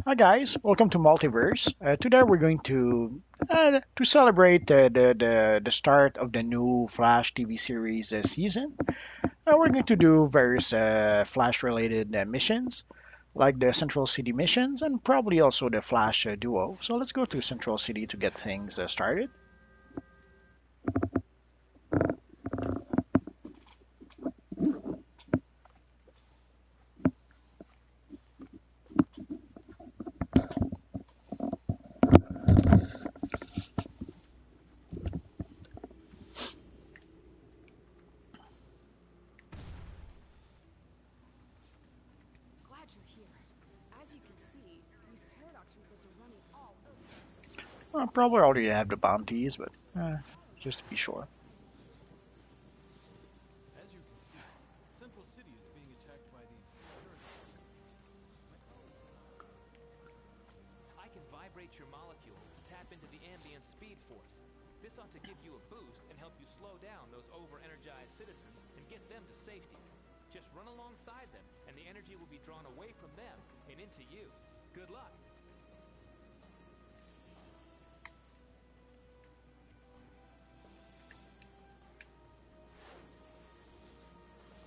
Hi guys, welcome to Multiverse. Today we're going to celebrate the start of the new Flash TV series season. We're going to do various Flash related missions, like the Central City missions, and probably also the Flash duo. So let's go to Central City to get things started. Glad you're here. As you can see, these paradox records are running all over. Probably already have the bounties, but just to be sure. As you can see, Central City is being attacked by these paradoxes. I can vibrate your molecules to tap into the ambient speed force. This ought to give you a boost and help you slow down those over-energized citizens and get them to safety. Just run alongside them, and the energy will be drawn away from them and into you. Good luck.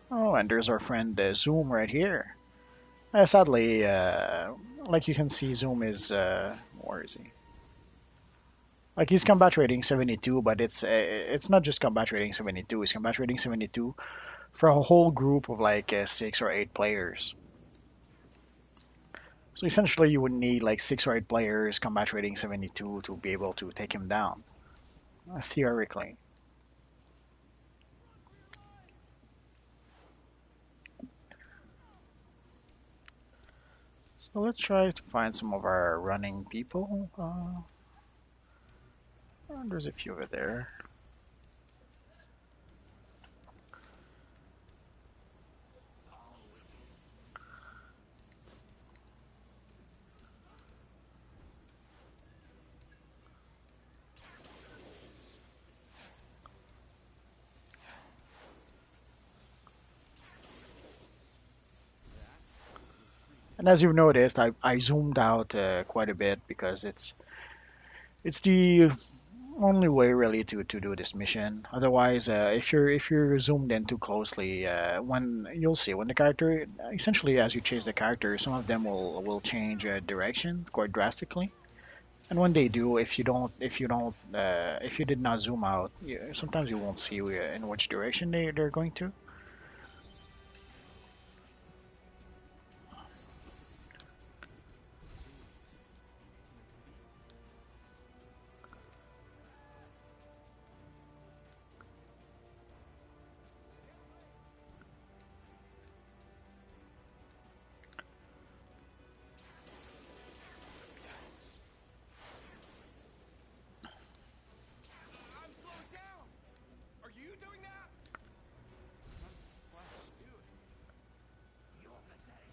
Oh, and there's our friend Zoom right here. Sadly, like you can see, Zoom is where is he? Like he's combat rating 72, but it's not just combat rating 72. It's combat rating 72 for a whole group of like 6 or 8 players. So essentially, you would need like 6 or 8 players combat rating 72 to be able to take him down, theoretically. So let's try to find some of our running people. There's a few over there. And as you've noticed, I zoomed out quite a bit because it's the only way really to do this mission. Otherwise, if you're zoomed in too closely, when you'll see when the character essentially as you chase the character, some of them will change direction quite drastically. And when they do, if you did not zoom out, sometimes you won't see in which direction they're going to. I'm slowing down! Are you doing that? How's Flash doing? You're pathetic.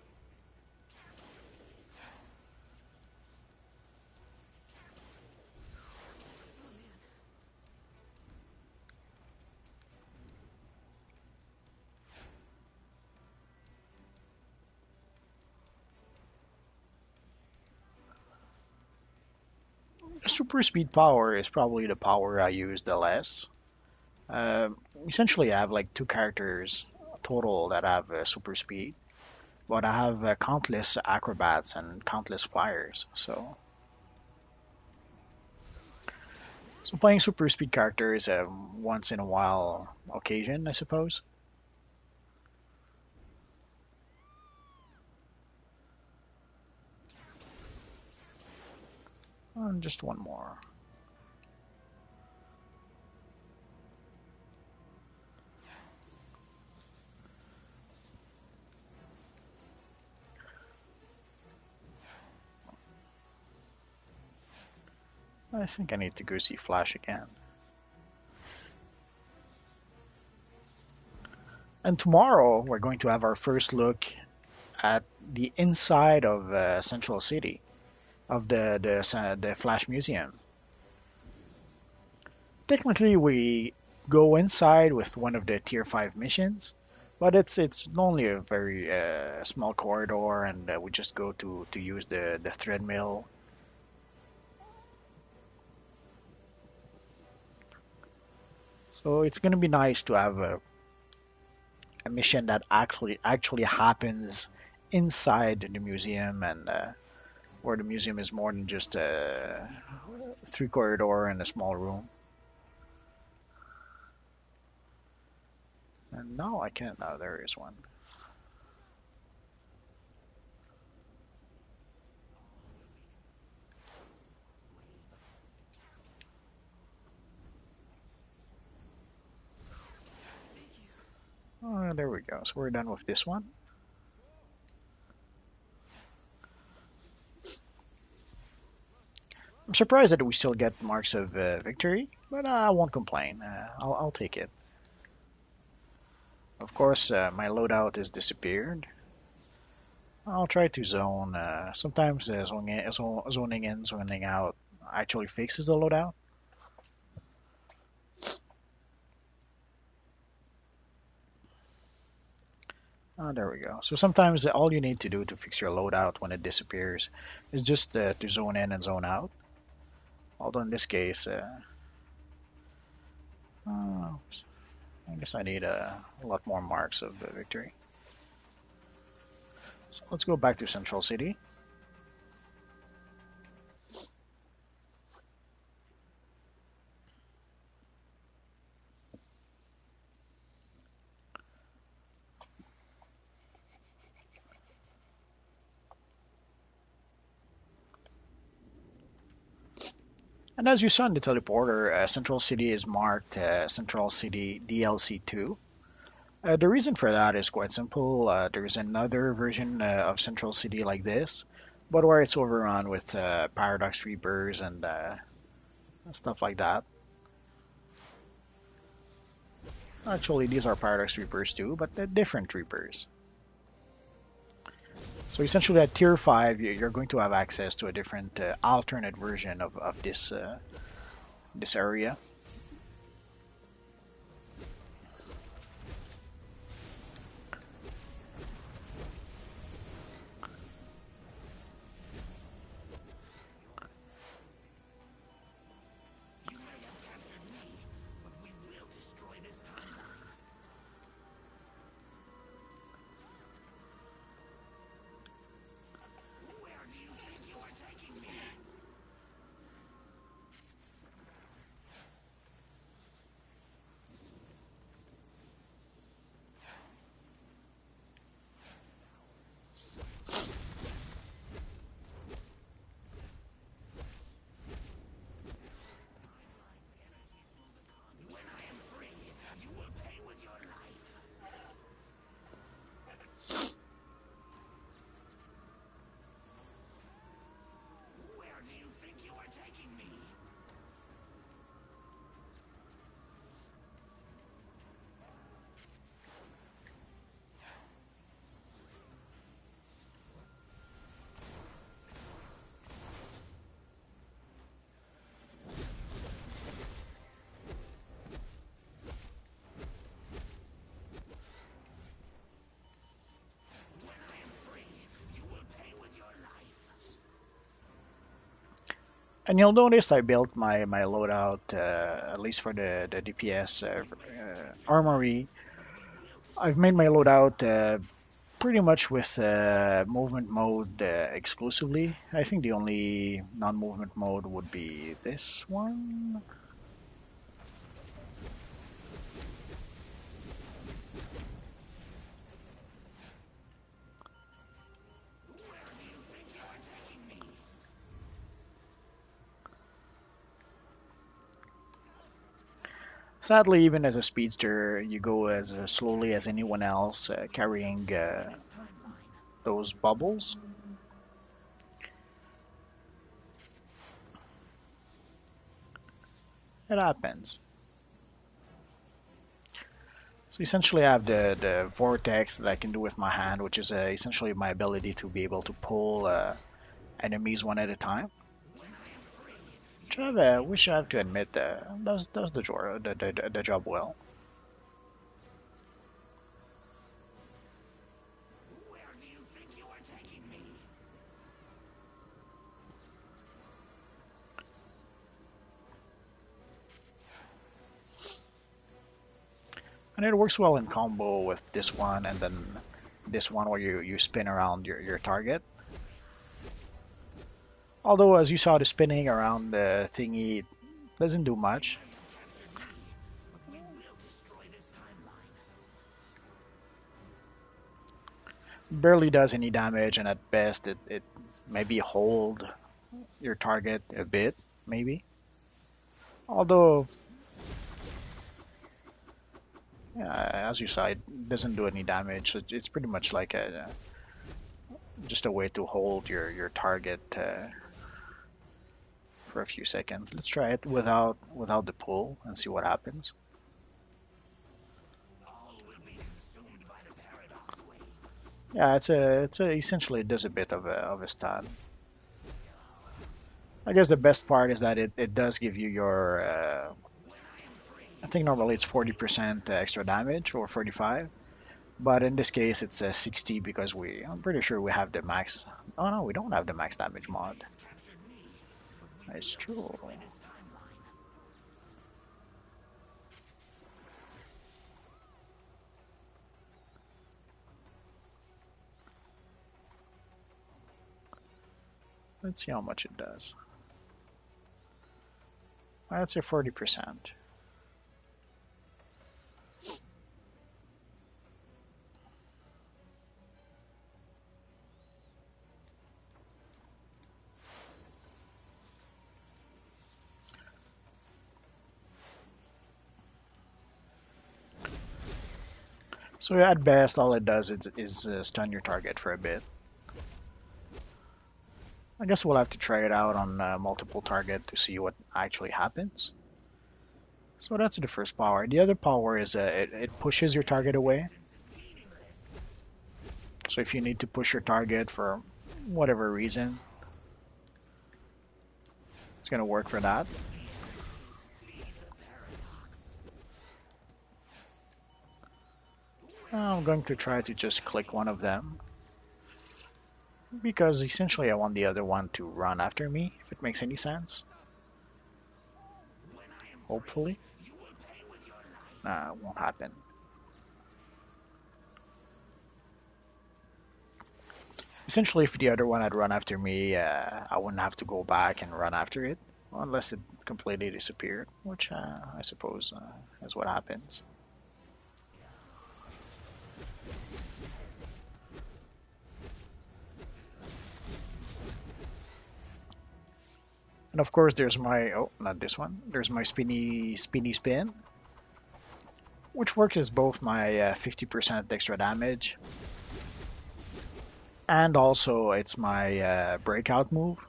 Oh man. Super speed power is probably the power I use the less. Essentially, I have like 2 characters total that have super speed, but I have countless acrobats and countless flyers. So playing super speed character is a once in a while occasion, I suppose. And just one more. I think I need to go see Flash again. And tomorrow we're going to have our first look at the inside of Central City of the Flash Museum. Technically, we go inside with one of the Tier 5 missions, But it's only a very small corridor, and we just go to use the treadmill. So it's gonna be nice to have a mission that actually happens inside the museum, and where the museum is more than just a three corridor and a small room. And no, I can't. No, there is one. Oh, there we go. So we're done with this one. I'm surprised that we still get marks of victory, but I won't complain. I'll take it. Of course, my loadout has disappeared. I'll try to zone. Sometimes zoning in, zoning out actually fixes the loadout. There we go. So sometimes all you need to do to fix your loadout when it disappears is just to zone in and zone out. Although in this case, I guess I need a lot more marks of victory. So let's go back to Central City. And as you saw in the teleporter, Central City is marked Central City DLC 2. The reason for that is quite simple. There's another version of Central City like this, but where it's overrun with Paradox Reapers and stuff like that. Actually, these are Paradox Reapers too, but they're different Reapers. So essentially, at Tier 5, you're going to have access to a different alternate version of this area. And you'll notice I built my loadout, at least for the DPS armory. I've made my loadout pretty much with movement mode exclusively. I think the only non-movement mode would be this one. Sadly, even as a speedster, you go as slowly as anyone else, carrying those bubbles. It happens. So essentially, I have the vortex that I can do with my hand, which is essentially my ability to be able to pull enemies one at a time. Which I have to admit does the job well. And it works well in combo with this one and then this one where you spin around your target. Although, as you saw, the spinning around the thingy doesn't do much. Barely does any damage, and at best it maybe hold your target a bit, maybe. Although, yeah, as you saw, it doesn't do any damage. So it's pretty much like just a way to hold your target for a few seconds. Let's try it without the pull and see what happens. Yeah, it's a essentially it does a bit of a stun. I guess the best part is that it does give you your I think normally it's 40% extra damage or 45, but in this case it's 60 because I'm pretty sure we have the max. Oh no, we don't have the max damage mod. It's true. Let's see how much it does. That's a 40%. So at best, all it does is stun your target for a bit. I guess we'll have to try it out on multiple target to see what actually happens. So that's the first power. The other power is it pushes your target away. So if you need to push your target for whatever reason, it's going to work for that. I'm going to try to just click one of them because essentially I want the other one to run after me, if it makes any sense. Hopefully. Nah, it won't happen. Essentially, if the other one had run after me, I wouldn't have to go back and run after it, unless it completely disappeared, which I suppose is what happens. And of course, there's my, oh, not this one, there's my spinny spin, which works as both my 50% extra damage, and also it's my breakout move.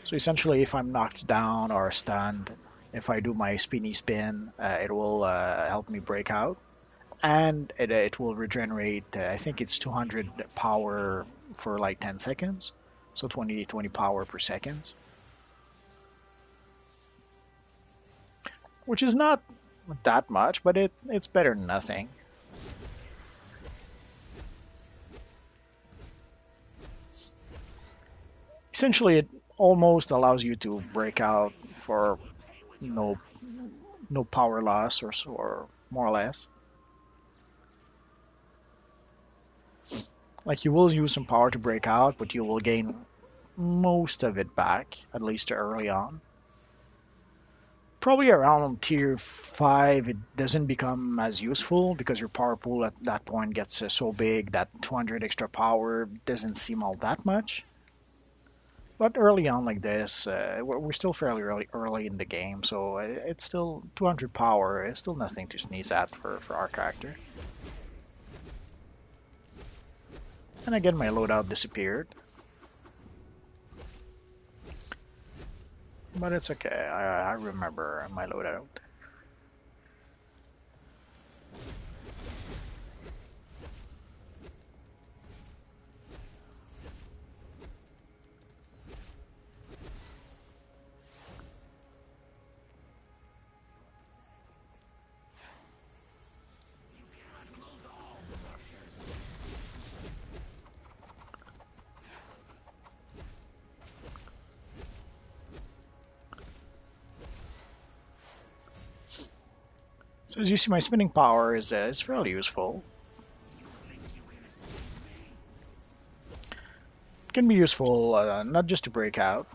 So essentially, if I'm knocked down or stunned, if I do my spinny spin, it will help me break out. And it will regenerate, I think it's 200 power for like 10 seconds. So 20 power per second. Which is not that much, but it's better than nothing. Essentially, it almost allows you to break out for no power loss or more or less. Like you will use some power to break out, but you will gain most of it back, at least early on. Probably around tier 5 it doesn't become as useful because your power pool at that point gets so big that 200 extra power doesn't seem all that much. But early on like this, we're still fairly early in the game, so it's still 200 power. It's still nothing to sneeze at for our character. And again, my loadout disappeared. But it's okay, I remember my loadout. So as you see, my spinning power is fairly useful. It can be useful not just to break out,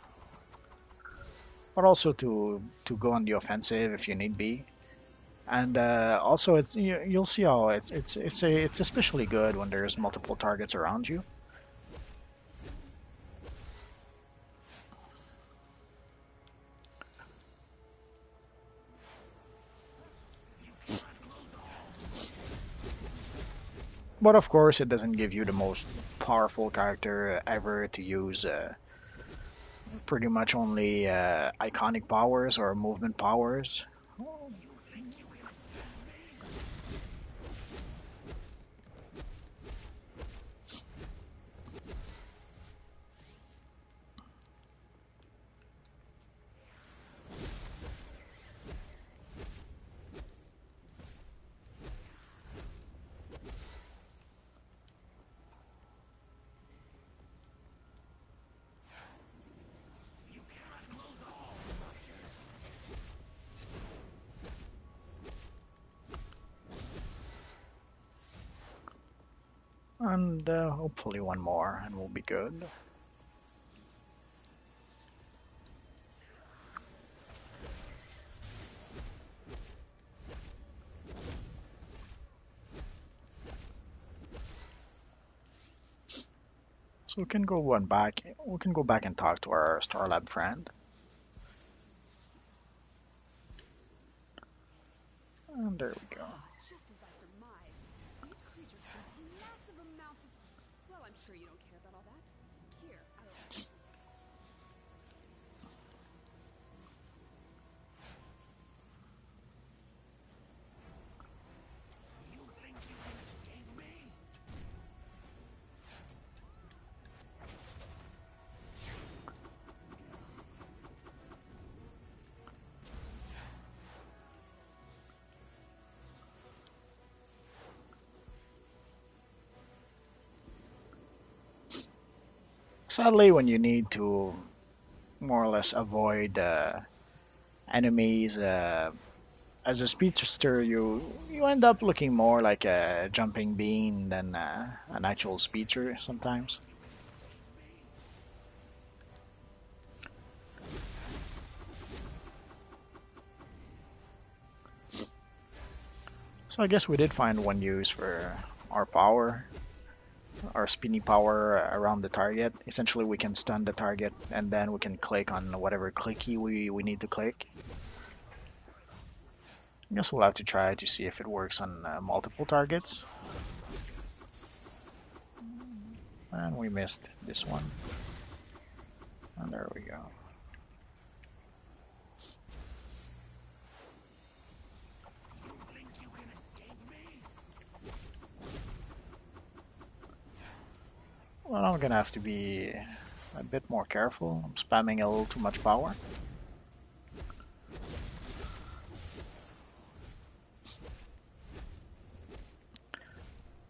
but also to go on the offensive if you need be. And also, you'll see how it's especially good when there's multiple targets around you. But of course, it doesn't give you the most powerful character ever to use pretty much only iconic powers or movement powers. And hopefully one more, and we'll be good. So we can go one back. We can go back and talk to our Star Lab friend. And there we go. Just as I surmised, these creatures contain massive amounts of... Well, I'm sure you don't care about all that. Here, I'll... Sadly, when you need to more or less avoid enemies as a speedster, you end up looking more like a jumping bean than an actual speedster sometimes. So I guess we did find one use for our power, our spinny power around the target. Essentially, we can stun the target and then we can click on whatever clicky we need to click. I guess we'll have to try to see if it works on multiple targets. And we missed this one. And there we go. Well, I'm gonna have to be a bit more careful. I'm spamming a little too much power.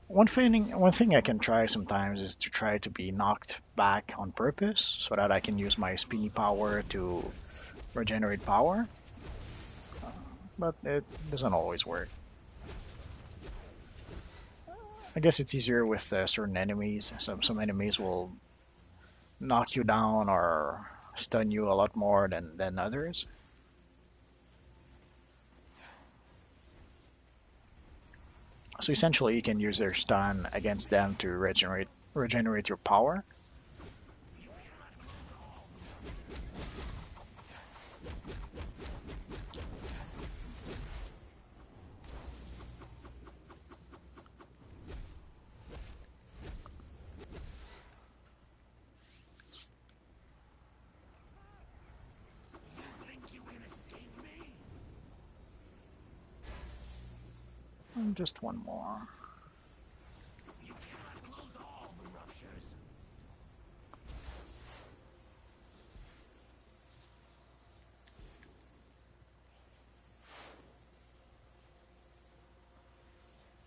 One thing I can try sometimes is to try to be knocked back on purpose so that I can use my spinny power to regenerate power. But it doesn't always work. I guess it's easier with certain enemies. Some enemies will knock you down or stun you a lot more than others. So essentially, you can use their stun against them to regenerate your power. And just one more.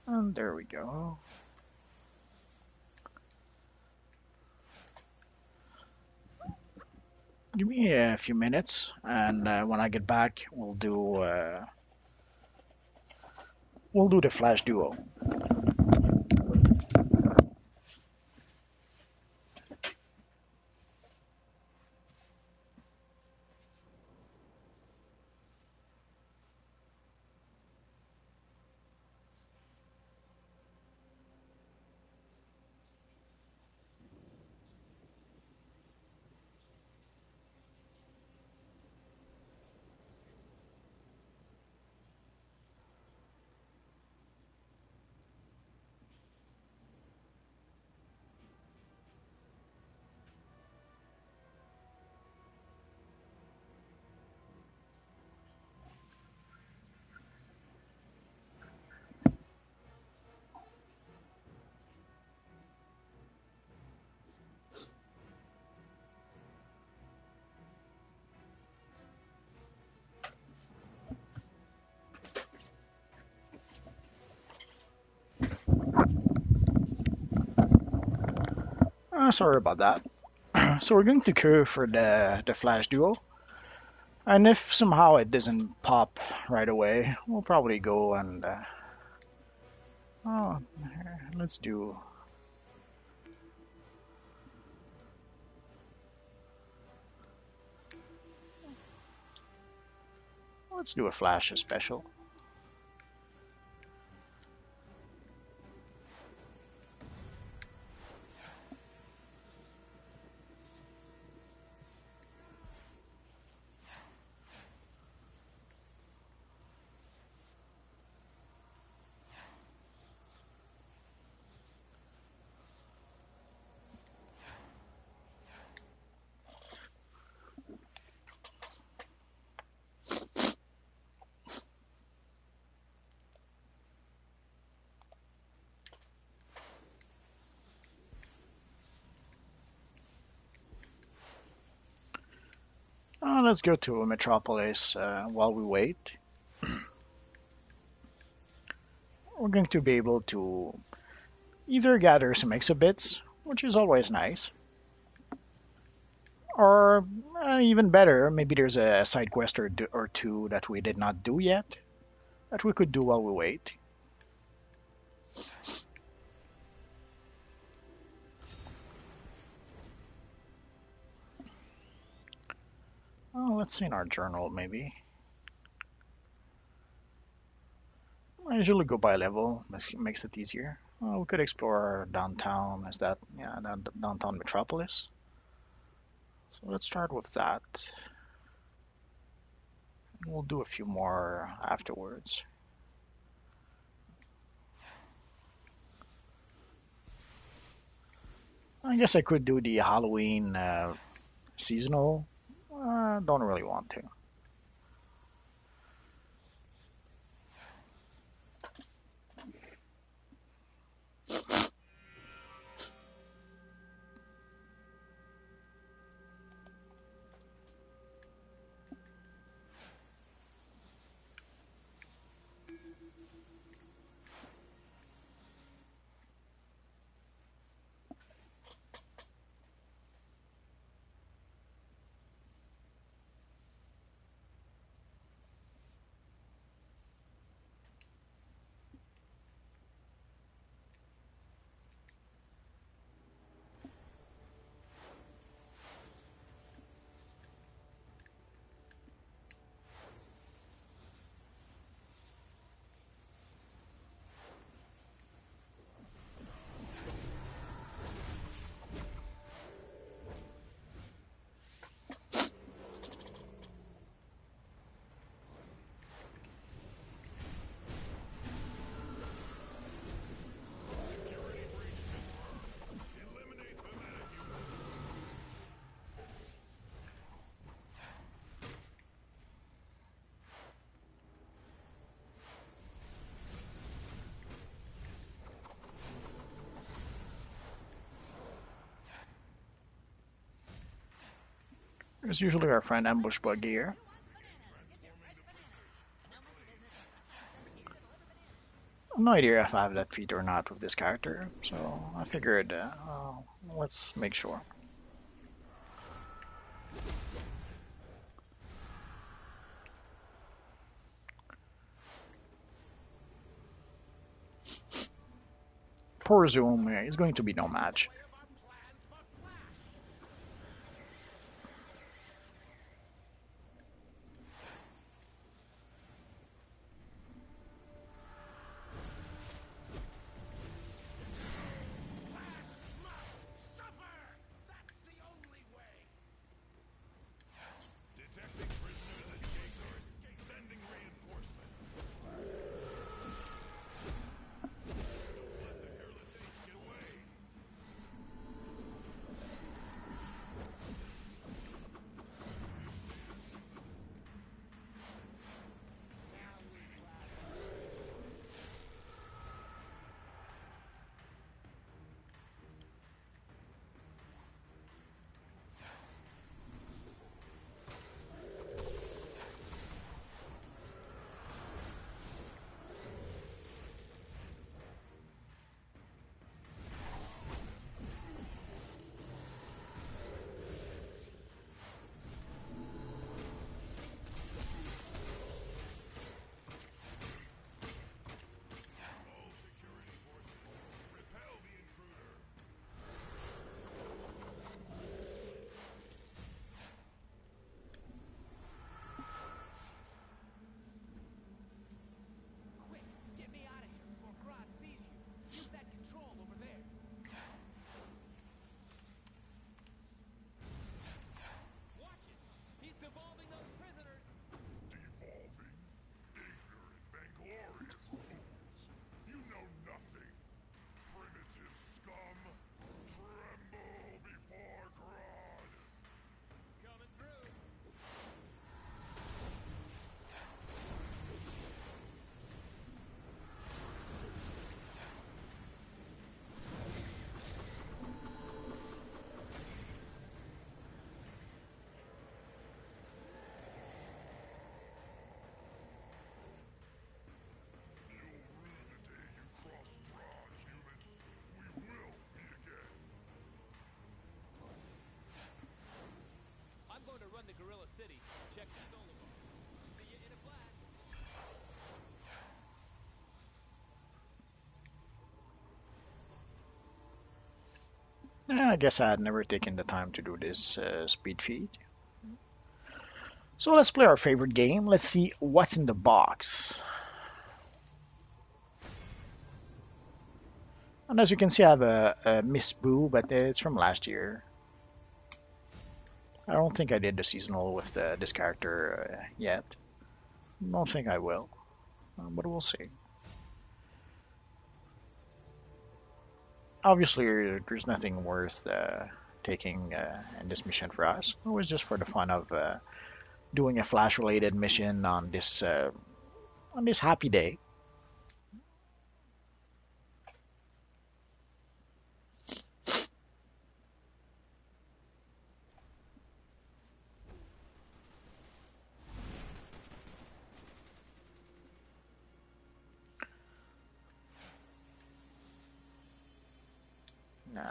And there we go. Give me a few minutes, and when I get back, we'll do we'll do the Flash Duo. Sorry about that. So we're going to queue for the Flash Duo. And if somehow it doesn't pop right away, we'll probably go and oh, let's do a Flash special. Let's go to Metropolis while we wait. We're going to be able to either gather some exhibits, which is always nice, or even better, maybe there's a side quest or two that we did not do yet that we could do while we wait. Let's see in our journal, maybe. I usually go by level, makes it easier. We could explore downtown, is that, yeah, downtown Metropolis. So let's start with that. And we'll do a few more afterwards. I guess I could do the Halloween seasonal. Don't really want to. There's usually our friend Ambush Bug here. No idea if I have that feat or not with this character, so I figured let's make sure. poor Zoom is going to be no match. Play of our plans for Flash. Flash must suffer. That's the only way. Detecting prisoners escaped. Sending reinforcements. Don't let the hairless apes get away. All security forces, repel the intruder. Quick, get me out of here before Grodd sees you. Use that control over there. Watch it! He's devolving those prisoners! Devolving. Ignorant, vainglorious fools. You know nothing. Primitive scum. Tremble before Grodd. Coming through! You'll rue the day you crossed Grodd, human. We will meet again. I'm going to run to Gorilla City and check the solar bar. See you in a flash. I guess I had never taken the time to do this speed feed. So let's play our favorite game. Let's see what's in the box. And as you can see, I have a Miss Boo, but it's from last year. I don't think I did the seasonal with this character yet. Don't think I will, but we'll see. Obviously, there's nothing worth taking in this mission for us. It was just for the fun of doing a Flash-related mission on this happy day. Nah.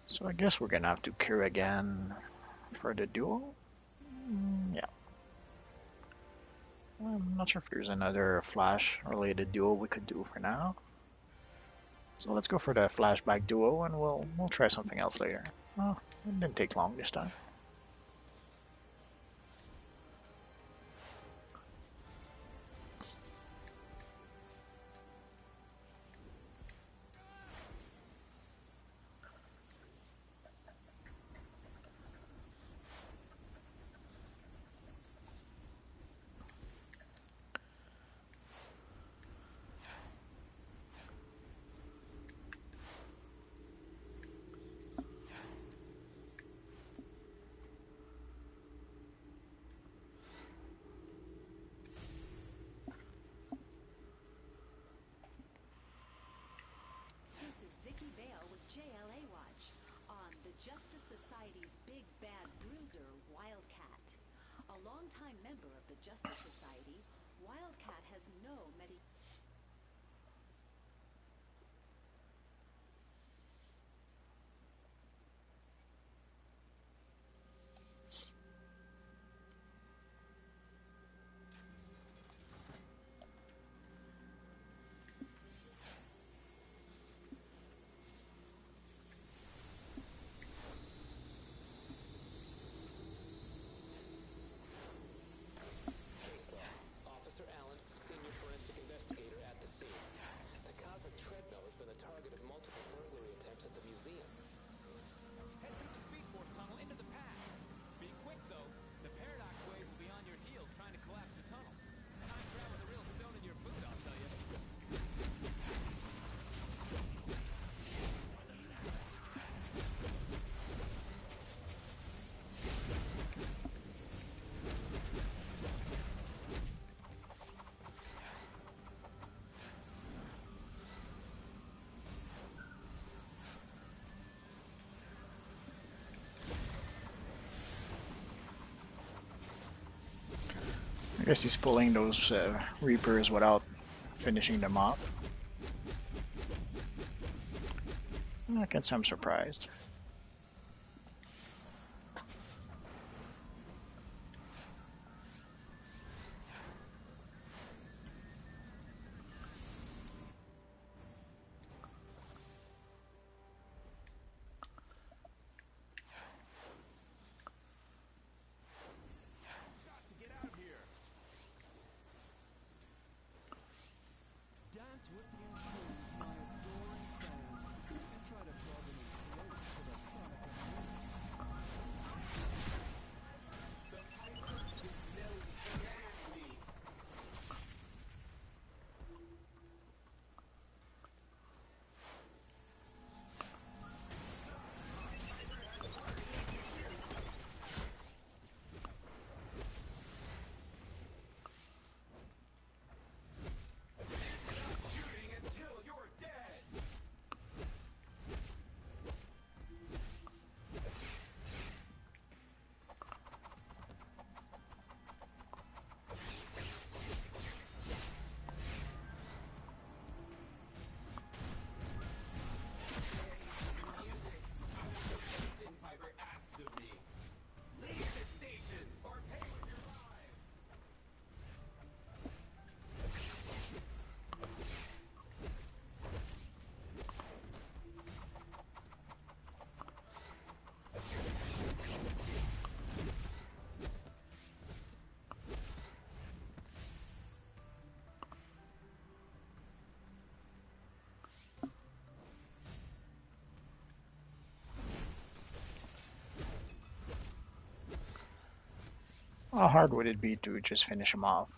So I guess we're gonna have to queue again for the duel. Yeah. I'm not sure if there's another Flash-related duel we could do for now. So let's go for the flashback duo, and we'll try something else later. Oh, it didn't take long this time. A longtime member of the Justice Society, Wildcat has no Case log. Officer Allen, senior forensic investigator at the scene. The cosmic treadmill has been the target of multiple burglary attempts at the museum. Head through the Speed Force tunnel into the path. Be quick, though. The paradox wave will be on your heels trying to collapse the tunnel. Time travel's a real stone in your boot, I'll tell you. I guess he's pulling those Reapers without finishing them off. I guess I'm surprised. Got to get out of here. Dance with the intruders, my adoring fans, and try to bargain in close for the Sonic and Shooting until you're dead. Piper asks of me. Leave the station or pay with your lives. How hard would it be to just finish him off?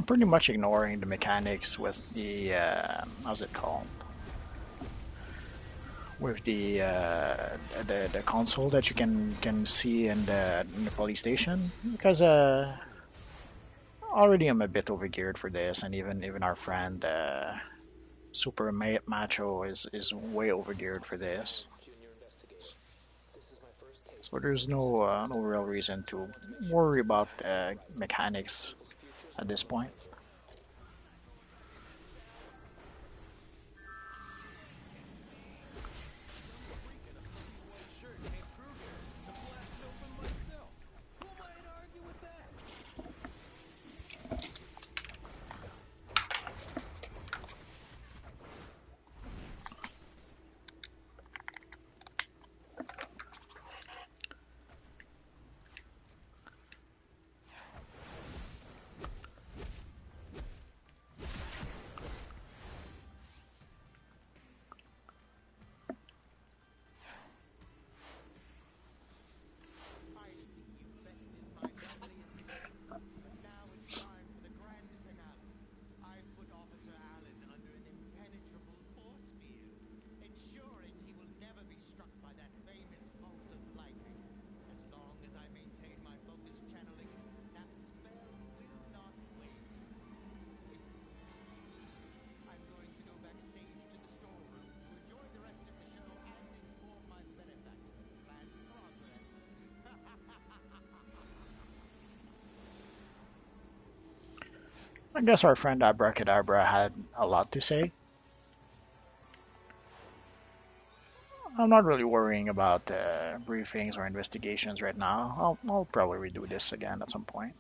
I'm pretty much ignoring the mechanics with the how's it called? With the console that you can see in the police station because already I'm a bit overgeared for this, and even our friend Super Macho is way overgeared for this. So there's no real reason to worry about mechanics at this point. White shirt can't prove it. I blasted open myself. Who am I to argue with that? I see you bested my lovely assistant. Now it's time for the grand finale. I've put Officer Allen under an impenetrable force field, ensuring he will never be struck by that famous bolt of lightning. As long as I maintain my focus channeling, that spell will not wane. Excuse me. I'm going to go backstage to the storeroom to enjoy the rest of the show and inform my benefactor of the plan's progress. I guess our friend Abracadabra had a lot to say. I'm not really worrying about briefings or investigations right now. I'll probably redo this again at some point.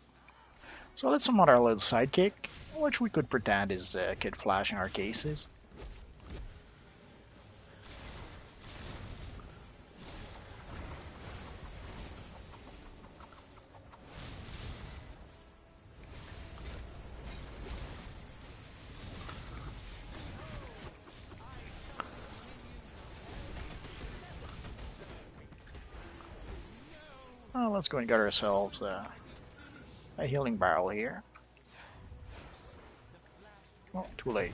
So let's summon our little sidekick, which we could pretend is Kid Flash in our cases. Let's go and get ourselves a healing barrel here. Oh, too late.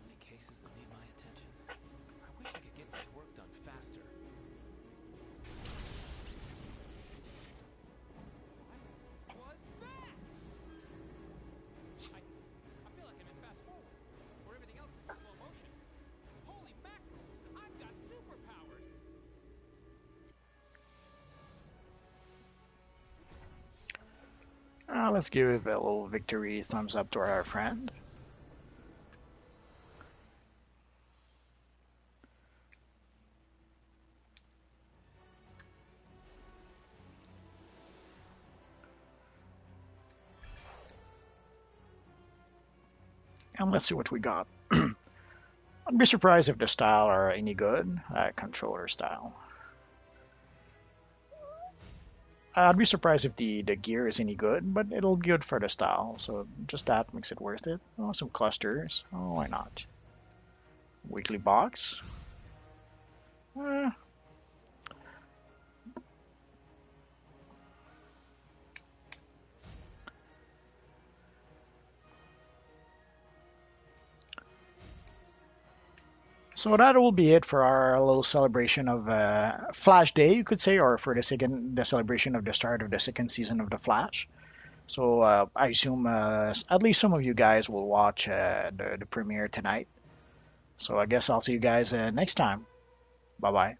Many cases that need my attention. I wish I could get this work done faster. Was that? I feel like I'm in fast forward, where everything else is in slow motion. Holy mackerel! I've got superpowers! Let's give a little victory thumbs up to our friend. And let's see what we got. I'd be surprised if the style are any good. Controller style. I'd be surprised if the gear is any good, but it'll be good for the style. So just that makes it worth it. Oh, some clusters. Oh, why not? Weekly box. Eh. So that will be it for our little celebration of Flash Day, you could say, or for the celebration of the start of the second season of the Flash. So I assume at least some of you guys will watch the premiere tonight. So I guess I'll see you guys next time. Bye bye.